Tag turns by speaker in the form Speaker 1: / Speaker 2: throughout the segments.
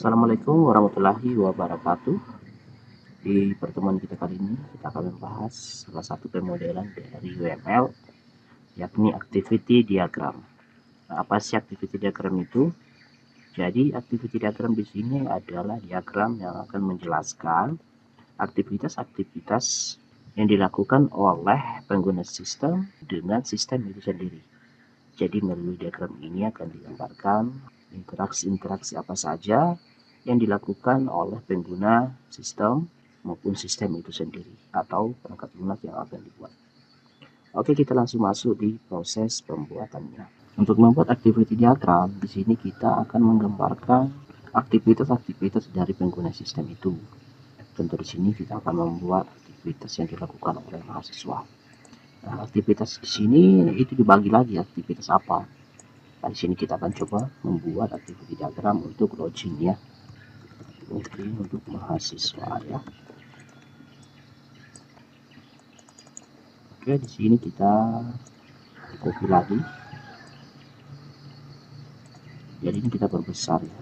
Speaker 1: Assalamualaikum warahmatullahi wabarakatuh. Di pertemuan kita kali ini kita akan membahas salah satu pemodelan dari UML, yakni activity diagram. Nah, apa sih activity diagram itu? Jadi activity diagram di sini adalah diagram yang akan menjelaskan aktivitas-aktivitas yang dilakukan oleh pengguna sistem dengan sistem itu sendiri. Jadi melalui diagram ini akan digambarkan interaksi-interaksi apa saja yang dilakukan oleh pengguna sistem maupun sistem itu sendiri atau perangkat lunak yang akan dibuat. Oke, kita langsung masuk di proses pembuatannya. Untuk membuat activity diagram, di sini kita akan menggambarkan aktivitas-aktivitas dari pengguna sistem itu. Tentu di sini kita akan membuat aktivitas yang dilakukan oleh mahasiswa. Nah, aktivitas di sini itu dibagi lagi aktivitas apa. Nah, di sini kita akan coba membuat aktiviti diagram untuk login ya. Oke, untuk mahasiswa ya. Oke, di sini kita copy lagi. Jadi ini kita perbesar ya.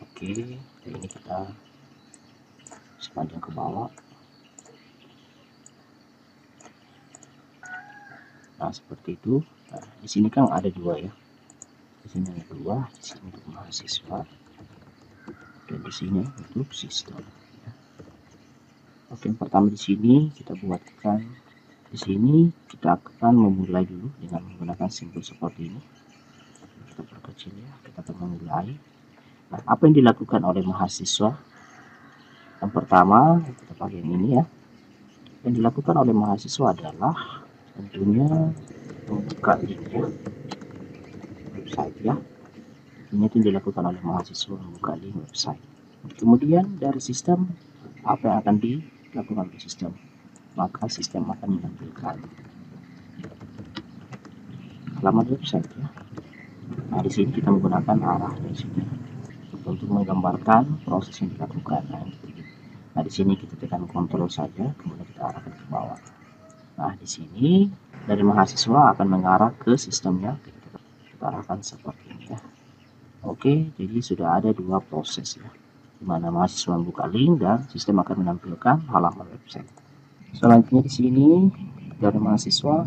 Speaker 1: Oke, ini kita sepanjang ke bawah. Nah, seperti itu. Nah, di sini kan ada dua ya. Di sini ada dua, di sini untuk mahasiswa dan di sini untuk sistem. Ya. Oke, yang pertama di sini kita buatkan. Di sini kita akan memulai dulu dengan menggunakan simbol seperti ini. Kita perkecil ya, kita akan memulai. Nah, apa yang dilakukan oleh mahasiswa? Yang pertama, kita pakai yang ini ya. Yang dilakukan oleh mahasiswa adalah tentunya membuka link ya, website ya. Ini itu yang dilakukan oleh mahasiswa, membuka link website. Kemudian dari sistem, apa yang akan dilakukan oleh sistem? Maka sistem akan menampilkan halaman website ya. Nah, di sini kita menggunakan arah dari sini untuk menggambarkan proses yang dilakukan. Nah, di sini kita tekan kontrol saja, kemudian kita arahkan ke bawah. Nah, di sini dari mahasiswa akan mengarah ke sistemnya. Kita arahkan seperti ini ya. Oke, jadi sudah ada dua proses ya, di mana mahasiswa membuka link dan sistem akan menampilkan halaman website. Selanjutnya di sini dari mahasiswa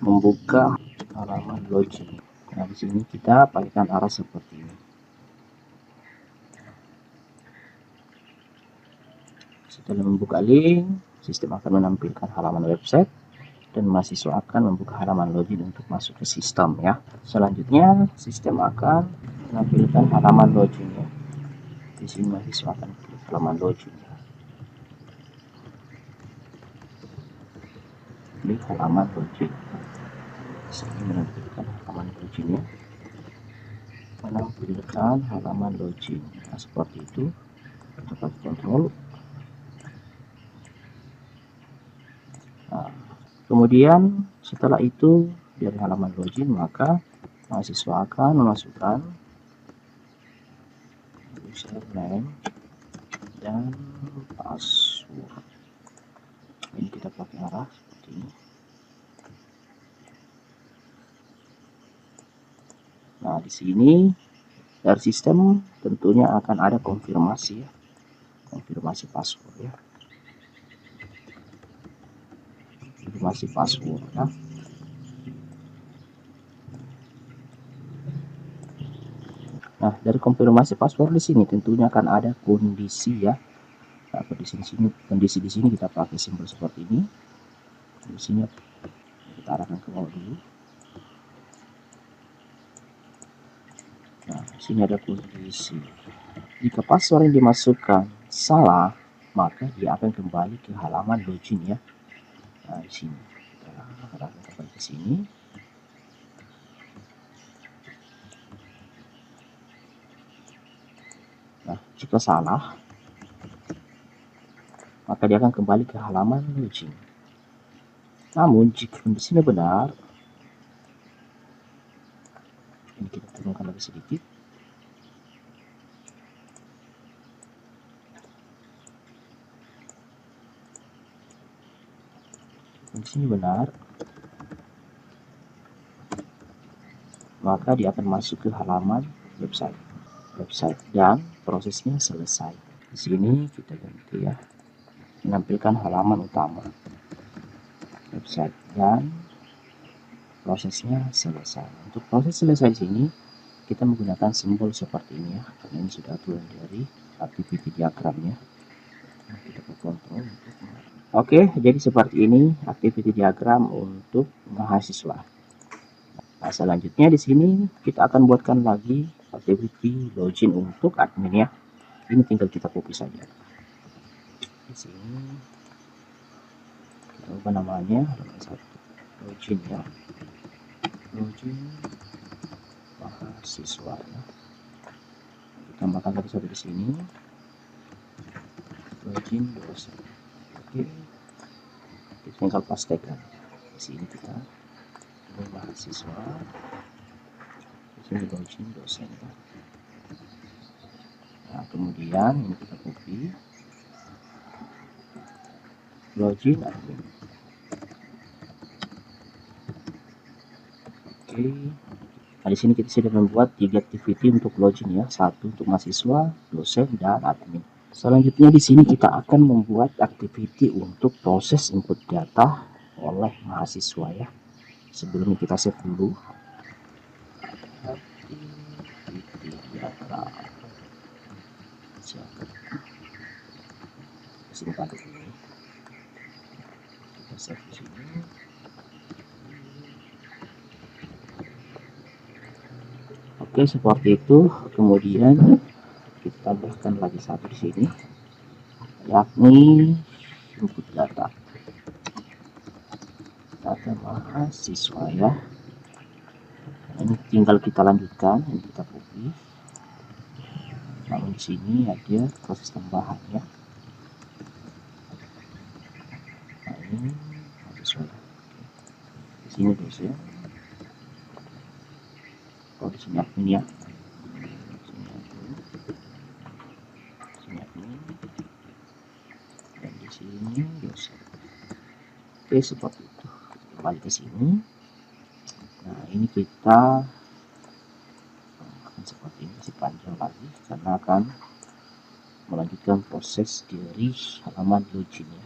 Speaker 1: membuka halaman login. Nah, di sini kita pakaikan arah seperti ini. Setelah membuka link, sistem akan menampilkan halaman website dan mahasiswa akan membuka halaman login untuk masuk ke sistem ya. Selanjutnya sistem akan menampilkan halaman login ya. Di sini mahasiswa akan klik halaman login ya. Klik halaman login. Sini menampilkan halaman login ya. Menampilkan halaman login. Nah, seperti itu. Kita kontrol. Nah, kemudian setelah itu dari halaman login maka mahasiswa akan memasukkan username dan password. Ini kita pakai arah seperti ini. Nah, di sini dari sistem tentunya akan ada konfirmasi ya. Konfirmasi password ya. Konfirmasi password ya. Nah, dari konfirmasi password di sini tentunya akan ada kondisi ya. Nah, kondisi di sini kita pakai simbol seperti ini. Kondisinya kita arahkan ke bawah dulu. Nah, di sini ada kondisi. Jika password yang dimasukkan salah, maka dia akan kembali ke halaman login ya. Nah, di sini kita arahkan kembali ke sini. Nah, jika salah, maka dia akan kembali ke halaman login. Namun jika kondisinya benar, ini kita turunkan lagi sedikit. Kondisinya benar, maka dia akan masuk ke halaman website dan prosesnya selesai. Di sini kita ganti ya, menampilkan halaman utama website dan prosesnya selesai. Untuk proses selesai di sini kita menggunakan simbol seperti ini ya, karena ini sudah aturan dari activity diagramnya. Nah, kita ke kontrol untuk oke, jadi seperti ini activity diagram untuk mahasiswa. Nah, selanjutnya di sini kita akan buatkan lagi activity login untuk admin ya. Ini tinggal kita copy saja. Di sini kita ubah namanya halaman 1 login ya, login mahasiswa ya. Tambahkan lagi satu di sini, login dosen. Oke, kita tinggal pastekan di sini, kita mahasiswa, di sini login dosen ya. Nah, kemudian ini kita copy login admin. Oke, nah di sini kita sudah membuat 3 activity untuk login ya, 1 untuk mahasiswa, dosen, dan admin. Selanjutnya di sini kita akan membuat activity untuk proses input data oleh mahasiswa ya. Sebelumnya kita save dulu. Activity diagram. Simpan dulu. Kita save di sini. Oke, seperti itu. Kemudian kita tambahkan lagi satu di sini, yakni input data mahasiswa ya. Ini tinggal kita lanjutkan, ini kita copy. Namun di sini ada proses tambahannya. Nah, ini mahasiswa. Di sini dosen. Oh, di sini admin ya. Dan di sini dosen. Oke, seperti itu. Kembali ke sini. Nah, ini kita akan seperti ini, masih panjang lagi karena akan melanjutkan proses dari halaman login ya.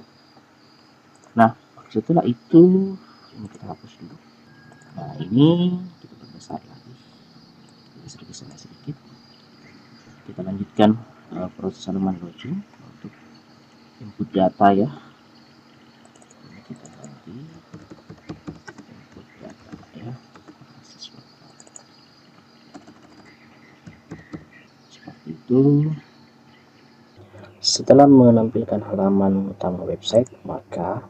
Speaker 1: Nah, setelah itu ini kita hapus dulu. Nah, ini kita perbesar lagi, sedikit. Kita lanjutkan proses halaman login untuk input data ya. Ini kita ganti input data ya, mahasiswa. Seperti itu. Setelah menampilkan halaman utama website, maka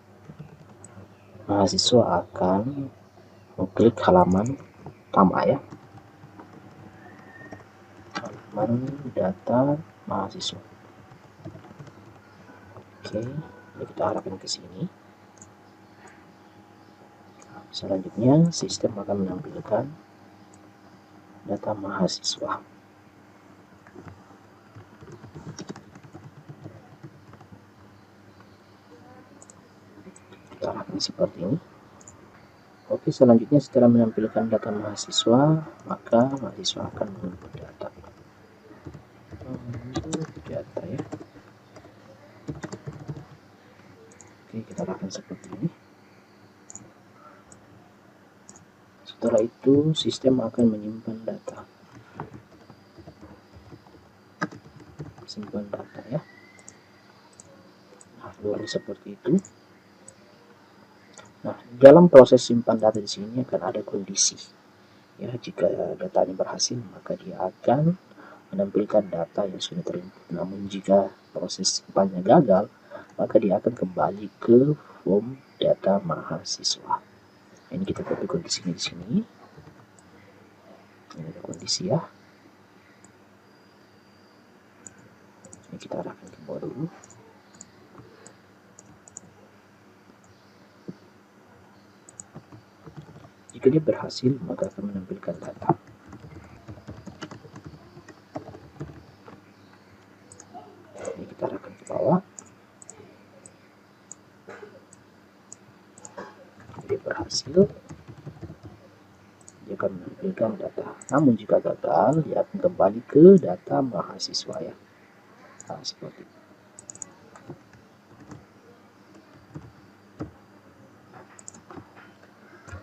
Speaker 1: mahasiswa akan mengklik halaman utama ya, halaman data mahasiswa. Oke, ini kita arahkan ke sini. Selanjutnya sistem akan menampilkan data mahasiswa. Kita arahkan seperti ini. Oke, selanjutnya setelah menampilkan data mahasiswa, maka mahasiswa akan menginput data. Data ya. Oke, kita arahkan seperti ini. Setelah itu sistem akan menyimpan data. Simpan data ya. Nah, luar seperti itu. Nah, dalam proses simpan data di sini akan ada kondisi. Ya, jika datanya berhasil, maka dia akan menampilkan data yang sudah terinput. Namun jika proses simpannya gagal, maka dia akan kembali ke form data mahasiswa. Ini kita copy kondisinya di sini. Ini ada kondisi ya. Ini kita arahkan ke bawah dulu. Jika dia berhasil, maka akan menampilkan data. Ini kita arahkan ke bawah. Dia berhasil, dia akan menampilkan menampilkan data. Namun jika gagal, dia akan kembali ke data mahasiswa ya. Nah, seperti itu.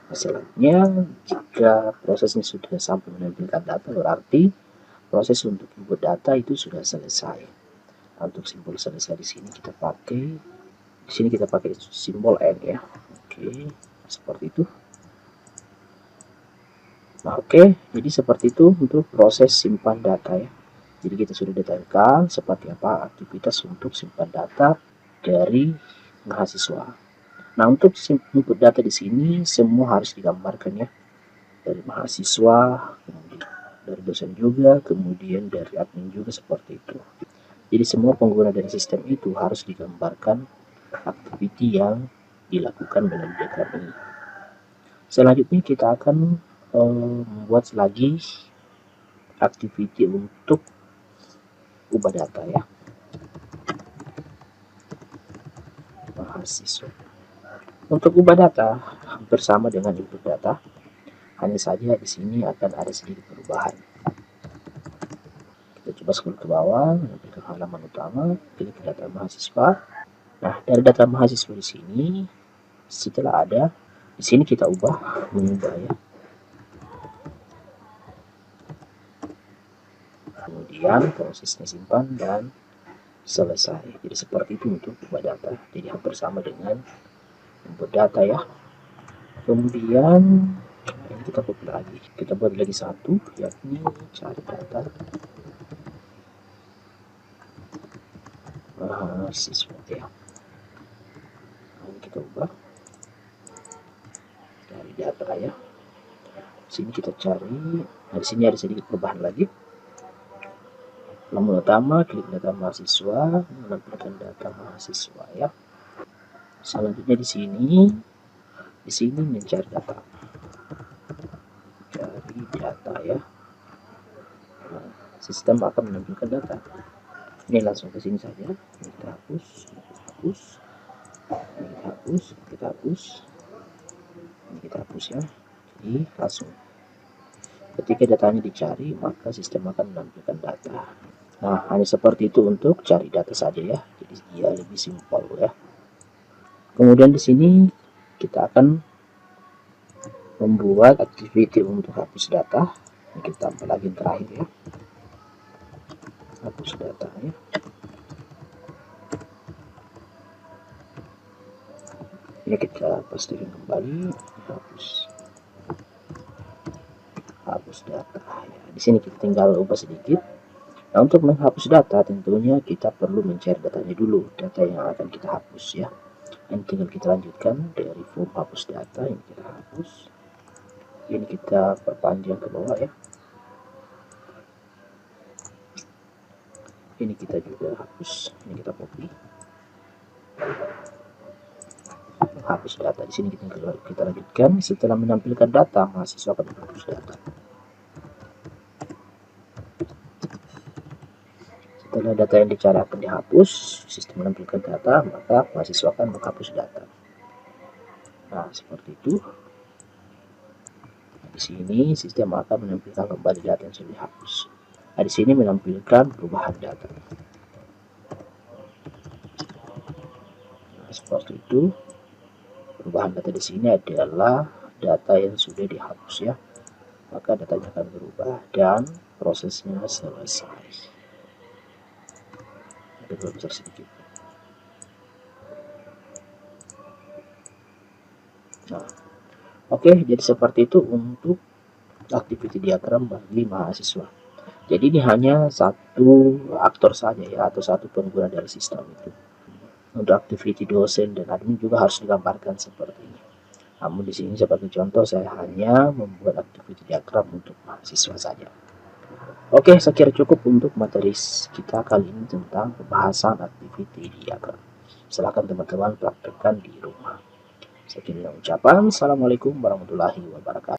Speaker 1: Selanjutnya, jika prosesnya sudah sampai menampilkan data, berarti proses untuk input data itu sudah selesai. Untuk simbol selesai di sini kita pakai simbol N ya. Oke, seperti itu. Nah, oke, jadi seperti itu untuk proses simpan data ya. Jadi kita sudah detailkan seperti apa aktivitas untuk simpan data dari mahasiswa. Nah, untuk input data di sini semua harus digambarkan ya. Dari mahasiswa, kemudian dari dosen juga, kemudian dari admin juga seperti itu. Jadi semua pengguna dari sistem itu harus digambarkan aktiviti yang dilakukan melalui diagram ini. Selanjutnya kita akan membuat lagi aktiviti untuk ubah data ya. Mahasiswa. Untuk ubah data hampir sama dengan input data, hanya saja di sini akan ada sedikit perubahan. Kita coba scroll ke bawah, menampilkan halaman utama, pilih data mahasiswa. Nah, dari data mahasiswa di sini, setelah ada, di sini kita mengubah ya. Kemudian prosesnya simpan dan selesai. Jadi seperti itu untuk ubah data. Jadi hampir sama dengan input data ya. Kemudian ini kita copy lagi, kita buat lagi satu, yakni cari data mahasiswa ya. Ini kita ubah dari data ya. Sini kita cari, nah di sini ada sedikit perubahan lagi. Halaman utama, klik data mahasiswa, menampilkan data mahasiswa ya. Selanjutnya di sini mencari data. Cari data ya. Nah, sistem akan menampilkan data. Ini langsung ke sini saja. Ini kita hapus, kita hapus ya. Jadi langsung ketika datanya dicari, maka sistem akan menampilkan data. Nah, hanya seperti itu untuk cari data saja ya. Jadi dia lebih simpel ya. Kemudian di sini kita akan membuat activity untuk hapus data. Ini kita tambah lagi yang terakhir ya. Hapus data ya. Ini kita pastikan kembali, hapus data ya. Di sini kita tinggal ubah sedikit. Nah, untuk menghapus data tentunya kita perlu mencari datanya dulu, data yang akan kita hapus ya. Ini tinggal kita lanjutkan dari form hapus data, ini kita hapus, ini kita perpanjang ke bawah ya. Ini kita juga hapus, ini kita copy. Hapus data di sini kita lanjutkan. Setelah menampilkan data, mahasiswa akan menghapus data. Setelah data yang dicari akan dihapus, sistem menampilkan data, maka mahasiswa akan menghapus data. Nah, seperti itu. Di sini sistem akan menampilkan kembali data yang sudah dihapus. Nah, di sini menampilkan perubahan data. Nah, seperti itu. Perubahan data di sini adalah data yang sudah dihapus ya. Maka datanya akan berubah dan prosesnya selesai. Kita besar sedikit. Nah, oke, jadi seperti itu untuk activity diagram bagi mahasiswa. Jadi ini hanya satu aktor saja ya, atau satu pengguna dari sistem itu. Untuk activity dosen dan admin juga harus digambarkan seperti ini. Namun di sini sebagai contoh saya hanya membuat activity diagram untuk mahasiswa saja. Oke, saya kira cukup untuk materi kita kali ini tentang pembahasan activity diagram. Silakan teman-teman praktekkan di rumah. Saya kira ucapan. Assalamualaikum warahmatullahi wabarakatuh.